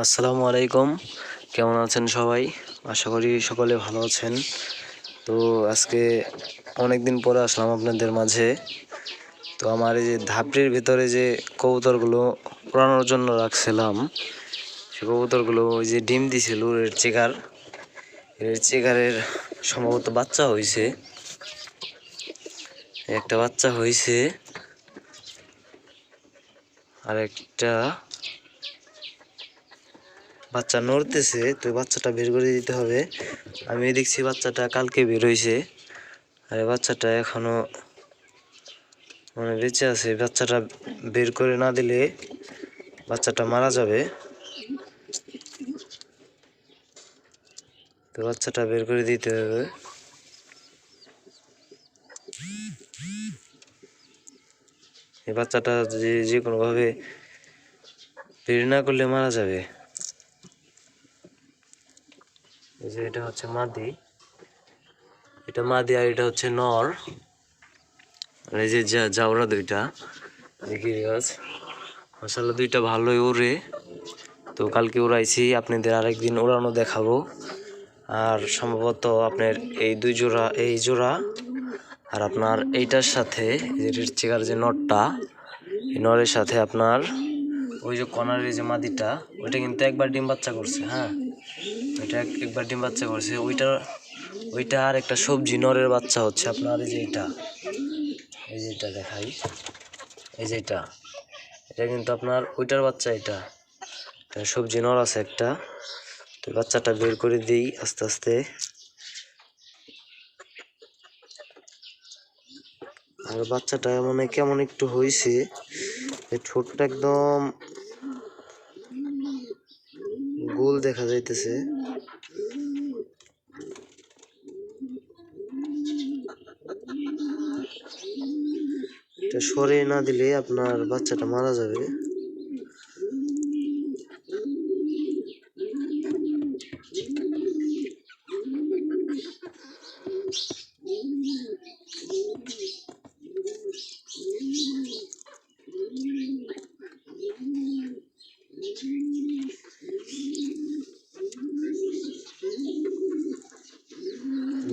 আসসালামু আলাইকুম। কেমন আছেন সবাই? আশা করি সকলে ভালো আছেন। তো আজকে অনেক দিন পরে আসলাম আপনাদের মাঝে। তো আমার এই যে ধাপড়ির ভিতরে যে কবুতরগুলো উড়ানোর জন্য রাখছিলাম, সে কবুতরগুলো ওই যে ডিম দিছিল রেড চেকারের সম্ভবত বাচ্চা হয়েছে, একটা বাচ্চা হয়েছে আর একটা বাচ্চা নড়তেছে। তো বাচ্চাটা বের করে দিতে হবে। আমি দেখছি বাচ্চাটা কালকে বের হয়েছে, আর বাচ্চাটা এখনো বেঁচে আছে। বাচ্চাটা বের করে না দিলে বাচ্চাটা মারা যাবে। তো বাচ্চাটা বের করে দিতে হবে। এই বাচ্চাটা যে কোনোভাবে বের না করলে মারা যাবে। এই যে এটা হচ্ছে মাদি, এটা মাদি আর এটা হচ্ছে নর। আর এই যে জাউরা দুইটা গিরিবাজ, মাশাআল্লাহ দুইটা ভালোই ওড়ে। তো কালকে উড়াইছি, আপনাদের আরেকদিন উড়ানো দেখাবো। আর সম্ভবত আপনার এই এই জোড়া আর আপনার এইটার সাথে যে রেড চেকার যে নটটা, এই নরের সাথে আপনার ওই যে কর্নারের যে মাদিটা, ওইটা কিন্তু একবার ডিম বাচ্চা করছে। হ্যাঁ, ওইটা একবার ডিম বাচ্চা করছে। ওইটা আর একটা সবজি নরের বাচ্চা হচ্ছে আপনার এই যে এটা দেখাই, এই যে এটা কিন্তু আপনার ওইটার বাচ্চা। এটা সবজি নর আছে একটা। তো বাচ্চাটা বের করে দিই আস্তে আস্তে। আর বাচ্চাটা মানে কেমন একটু হয়েছে, ঠোঁটটা একদম গোল দেখা যাইতেছে। এটা সরে না দিলে আপনার বাচ্চাটা মারা যাবে।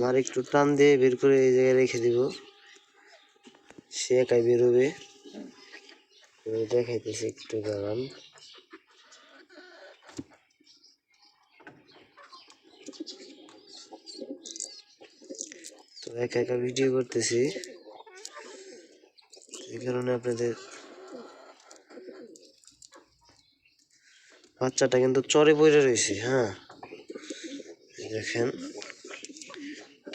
আর একটু টান দিয়ে বের করে এই জায়গায় রেখে দিব, সে একাই বেরোবে। দেখাইতেছে একটু দাঁড়ান। তো একা একা ভিডিও করতেছি, এই কারণে আপনাদের। বাচ্চাটা কিন্তু চরে পড়ে রয়েছে। হ্যাঁ, দেখেন।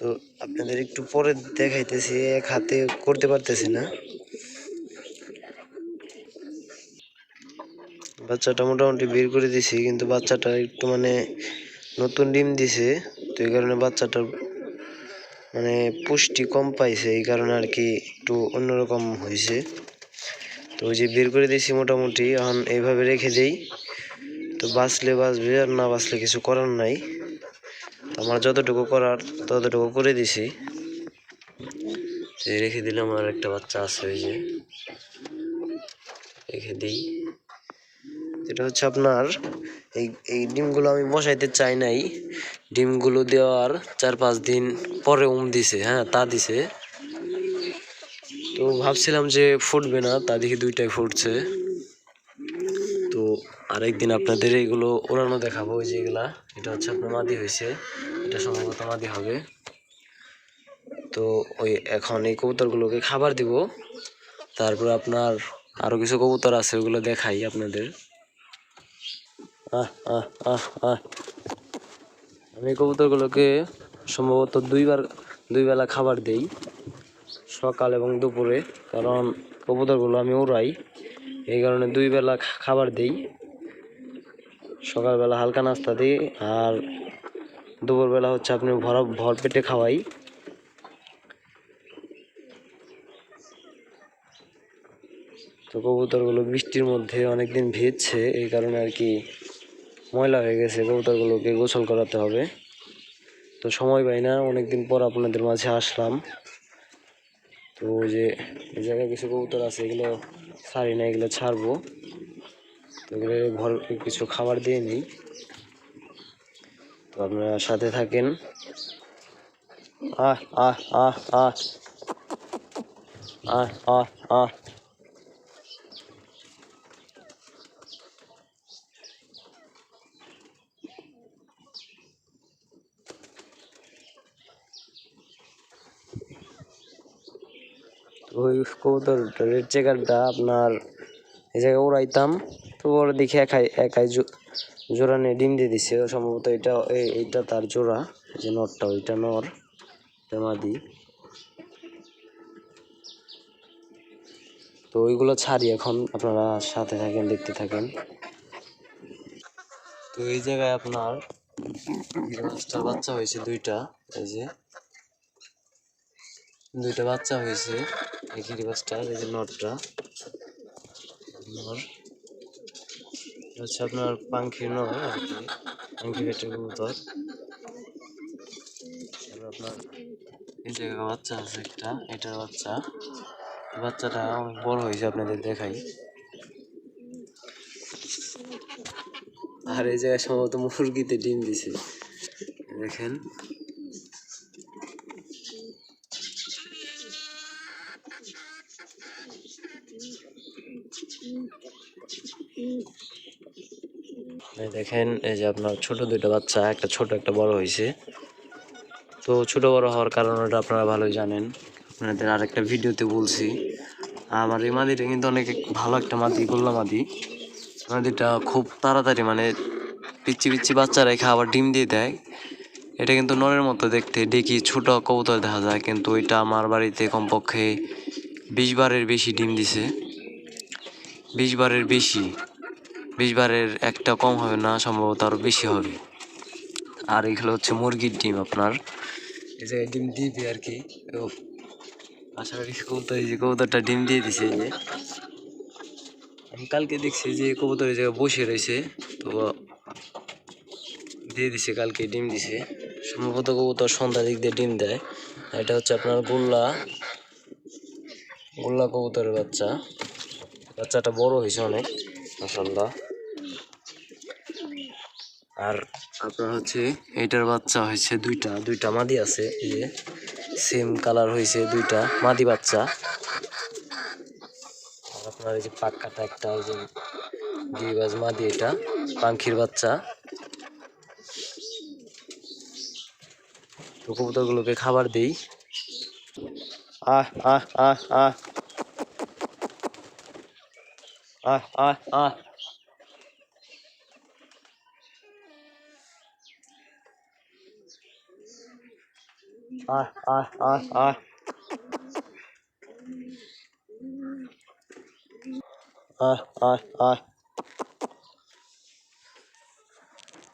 তো আপনাদের একটু পরে দেখাইতেছি, এক হাতে করতে পারতেছি না। বাচ্চাটা মোটামুটি বের করে দিছি, কিন্তু বাচ্চাটা একটু নতুন ডিম দিছে। তো এই কারণে বাচ্চাটার পুষ্টি কম পাইছে, এই কারণে আর কি একটু অন্যরকম হয়েছে। তো ওই যে বের করে দিয়েছি মোটামুটি, এখন এইভাবে রেখে দেই। তো বাঁচলে বাঁচবে, আর না বাঁচলে কিছু করার নাই। আমার যতটুকু করার ততটুকু করে দিছি। রেখে দিলাম। আর একটা বাচ্চা আছে, ওই যে রেখে দিই। এটা হচ্ছে আপনার এই ডিমগুলো আমি বসাইতে চাই নাই। ডিমগুলো দেওয়ার 4-5 দিন পরে দিছে। হ্যাঁ, তা দিছে। তো ভাবছিলাম যে ফুটবে না, তা দেখি দুইটাই ফুটছে। তো আরেকদিন আপনাদের এইগুলো ওড়ানো দেখাবো। ওই যে এগুলা, এটা হচ্ছে আপনার মাদি হয়েছে, এটা সম্ভবত মাদি হবে। তো ওই এখন এই কবুতরগুলোকে খাবার দিব। তারপর আপনার আরো কিছু কবুতর আছে, ওগুলো দেখাই আপনাদের। আমি কবুতরগুলোকে সম্ভবত দুই বেলা খাবার দেই, সকাল এবং দুপুরে। কারণ কবুতরগুলো আমি উড়াই, এই কারণে 2 বেলা খাবার দেই। সকালবেলা হালকা নাস্তা দিই, আর দুপুরবেলা হচ্ছে আপনি ভর পেটে খাওয়াই। তো কবুতরগুলো বৃষ্টির মধ্যে অনেকদিন ভিজছে, এই কারণে আর কি ময়লা হয়ে গেছে। কবুতরগুলোকে গোসল করাতে হবে। তো সময় পাই না, অনেকদিন পর আপনাদের মাঝে আসলাম। তো ওই যে এই জায়গায় কিছু কবুতর আছে, এগুলো ছাড়ি না, এগুলো ছাড়বো। তো এগুলো ঘর কিছু খাবার দিয়ে নিই। তো আপনারা সাথে থাকেন। আহ আহ আহ আহ আহ আহ আহ ওই কবুতর রেড চেকারটা আপনার এই জায়গায় উড়াইতাম, তো ওরা দেখি একাই একাই জোড়া নিয়ে ডিম দিয়ে দিছে সম্ভবত। এইটা তার জোড়া, এই যে নরটা, ওইটা নর, এটা মাদি। তো ওইগুলো ছাড়ি এখন, আপনারা সাথে থাকেন, দেখতে থাকেন। তো এই জায়গায় আপনার মাছটার বাচ্চা হয়েছে দুইটা, এই যে দুইটা বাচ্চা হয়েছে এই গিরিবাসটার, এই যে নরটা নর হচ্ছে আপনার পাঙ্খির নর আর কি, পাঙ্খি পেটের কবুতর। আপনার এই জায়গায় বাচ্চা আছে একটা, এটার বাচ্চা, বাচ্চাটা অনেক বড় হয়েছে, আপনাদের দেখাই। আর এই জায়গায় সম্ভবত মুরগিতে ডিম দিছে, দেখেন। দেখেন এই যে আপনার ছোট দুইটা বাচ্চা, একটা ছোট একটা বড় হয়েছে। তো ছোট বড় হওয়ার কারণটা আপনারা ভালোই জানেন, আপনাদের আরেকটা ভিডিওতে বলছি। আমার এই মাদিটা কিন্তু অনেক ভালো একটা মাদি, গোল্লা মাদি। মাদিটা খুব তাড়াতাড়ি মানে পিচ্ছি পিচ্ছি বাচ্চা রেখে আবার ডিম দিয়ে দেয়। এটা কিন্তু নরের মতো দেখতে, দেখি ছোট কবুতর দেখা যায়, কিন্তু এটা আমার বাড়িতে কমপক্ষে 20 বারের বেশি ডিম দিছে। 20 বারের বেশি, 20 বারের একটা কম হবে না, সম্ভবত আরও বেশি হবে। আর এগুলো হচ্ছে মুরগির ডিম আপনার, এই যে ডিম দিবে আর কি। আশা করি কবুতর, এই যে কবুতরটা ডিম দিয়ে দিছে। এই যে আমি কালকে দেখছি যে কবুতর এই জায়গায় বসে রয়েছে, তো দিয়ে দিছে, কালকে ডিম দিছে। সম্ভবত কবুতর সন্ধ্যার দিক দিয়ে ডিম দেয়। এটা হচ্ছে আপনার গোল্লা গোল্লা কবুতরের বাচ্চা। বাচ্চাটা বড় হয়েছে অনেক, মাশাআল্লাহ। আর আপনার হচ্ছে এইটার বাচ্চা হয়েছে দুইটা, দুইটা মাদি আছে, এই যে সেম কালার হয়েছে, দুইটা মাদি বাচ্চা। আর আপনার এই যে পাক কাটা একটা, এই যে গিরিবাজ মাদি, এটা পাখির বাচ্চা। তো কবুতরগুলোকে খাবার দিই। আহ আহ আহ আহ আহ আহ আহ আহ আহ আহ আহ আহ আহ আহ।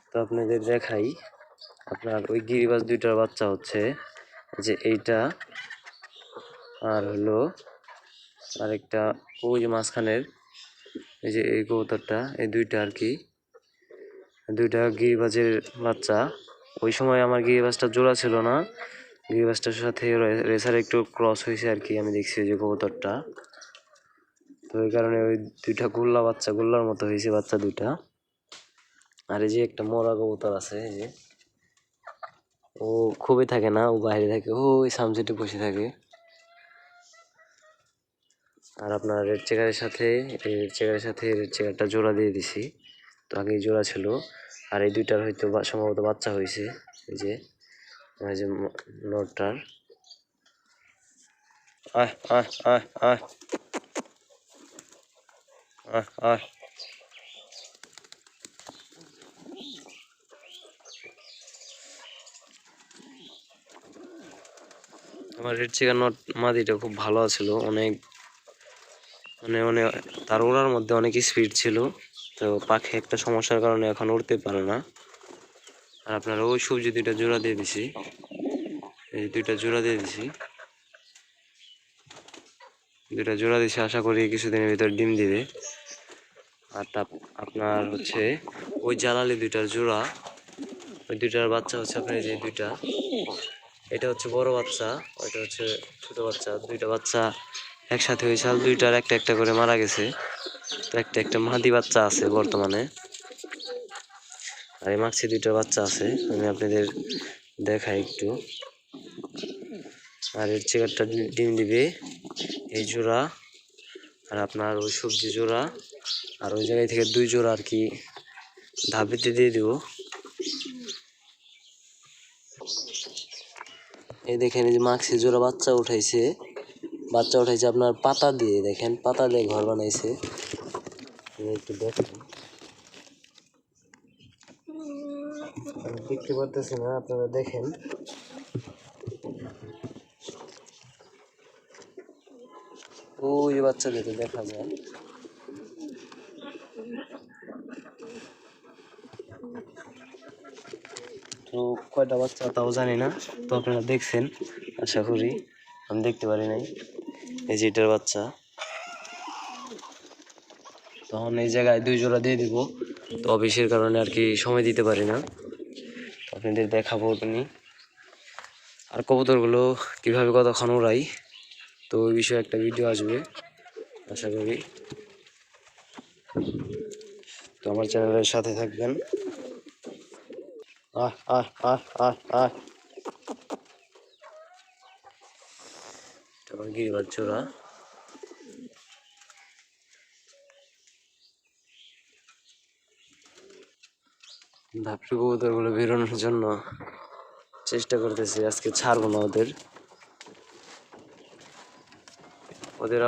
তো আপনাদের দেখাই, আপনার ওই গিরিবাজ দুইটার বাচ্চা হচ্ছে যে এইটা, আর হলো আরেকটা ওই যে মাঝখানের, এই যে এই কবুতরটা, এই দুইটা আর কি, দুইটা গিরিবাজের বাচ্চা। ওই সময় আমার গিরিবাজটা জোড়া ছিল না, গিরিবাজটার সাথে রেসার একটু ক্রস হয়েছে আর কি, আমি দেখছি ওই যে কবুতরটা। তো এই কারণে ওই দুইটা গোল্লা বাচ্চা, গোল্লার মতো হয়েছে বাচ্চা দুইটা। আর এই যে একটা মরা কবুতর আছে, এই যে ও খুবই থাকে না, ও বাইরে থাকে, ও ওই সামসেটে বসে থাকে। আর আপনার রেড চেকারের সাথে রেড চেকারটা জোড়া দিয়ে দিছি, তো আগেই জোড়া ছিল। আর এই দুইটার হয়তো সম্ভবত বাচ্চা হয়েছে, এই যে নটটার। আহ আহ আহ আহ আহ আহ। আমার রেড চিকেন নট মাদিটা খুব ভালো ছিল, অনেক মানে অনেক, তার ওড়ার মধ্যে অনেক স্পিড ছিল। তো পাখি একটা সমস্যার কারণে এখন উড়তে পারে না। আর আপনার ওই সবজি দুইটা জোড়া দিয়ে দিছি, এই দুইটা জোড়া দিয়ে দিছি, দুইটা জোড়া দিছি, আশা করি কিছুদিনের ভিতর ডিম দিবে। আর আপনার হচ্ছে ওই জ্বালালি দুইটার জোড়া, ওই দুইটার বাচ্চা হচ্ছে আপনার যে দুইটা, এটা হচ্ছে বড় বাচ্চা, ওইটা হচ্ছে ছোট বাচ্চা। দুইটা বাচ্চা একসাথে হয়েছে, আর দুইটার একটা একটা করে মারা গেছে। তো একটা একটা মাদি বাচ্চা আছে বর্তমানে, আর এই মাক্সি দুইটা বাচ্চা আছে, আমি আপনাদের দেখাই একটু। আর এর চিকারটা ডিম দিবে এই জোড়া, আর আপনার ওই সবজি জোড়া, আর ওই জায়গায় থেকে 2 জোড়া আর কি ধাপিতে দিয়ে দিব। এই দেখেন এই যে মাক্সি জোড়া বাচ্চা উঠাইছে আপনার পাতা দিয়ে, দেখেন পাতা দিয়ে ঘর বানাইছে। একটু দেখেন, আমি দেখতে পারতেছি না, আপনারা দেখেন। ওই বাচ্চাদের দেখা যায়। তো কয়টা বাচ্চা তাও জানি না, তো আপনারা দেখছেন আশা করি, আমি দেখতে পারি নাই। এই যে এটার বাচ্চা, তখন এই জায়গায় 2 জোড়া দিয়ে দিব, তো অফিসের কারণে আর কি সময় দিতে পারি না, আপনাদের দেখাবো আপনি। আর কবুতরগুলো কীভাবে কতক্ষণ উড়াই, তো ওই বিষয়ে একটা ভিডিও আসবে আশা করি, তো আমার চ্যানেলের সাথে থাকবেন। আহ আহ আহ আহ আহ আমার গিরিবাজ জোড়া। ধাপড়ি কবুতরগুলো বেরোনোর জন্য চেষ্টা করতেছি, আজকে ছাড়বো না ওদের।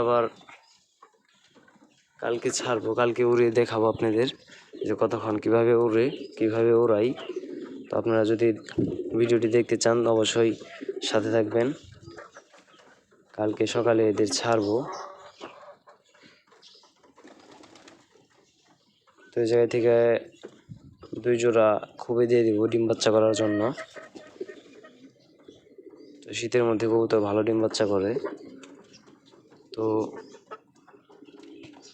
আবার কালকে ছাড়বো, কালকে উড়ে দেখাবো আপনাদের যে কতক্ষণ কিভাবে উড়ে, কিভাবে উড়াই। তো আপনারা যদি ভিডিওটি দেখতে চান অবশ্যই সাথে থাকবেন, কালকে সকালে এদের ছাড়বো। তো এই জায়গা থেকে 2 জোড়া খুবই দিয়ে দিব ডিম বাচ্চা করার জন্য। তো শীতের মধ্যে কবুতর ভালো ডিম বাচ্চা করে। তো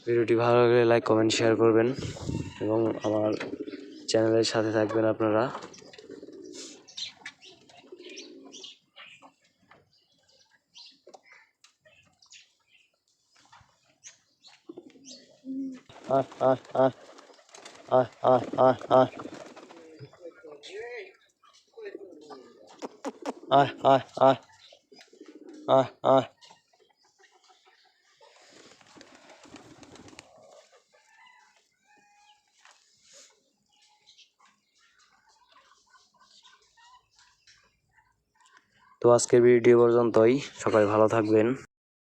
ভিডিওটি ভালো লাগলে লাইক কমেন্ট শেয়ার করবেন এবং আমার চ্যানেলের সাথে থাকবেন আপনারা। আহ আহ আহ আহ আহ আহ আহ আহ আহ আহ আহ আহ তো আজকের ভিডিও পর্যন্তই, সবাই ভালো থাকবেন।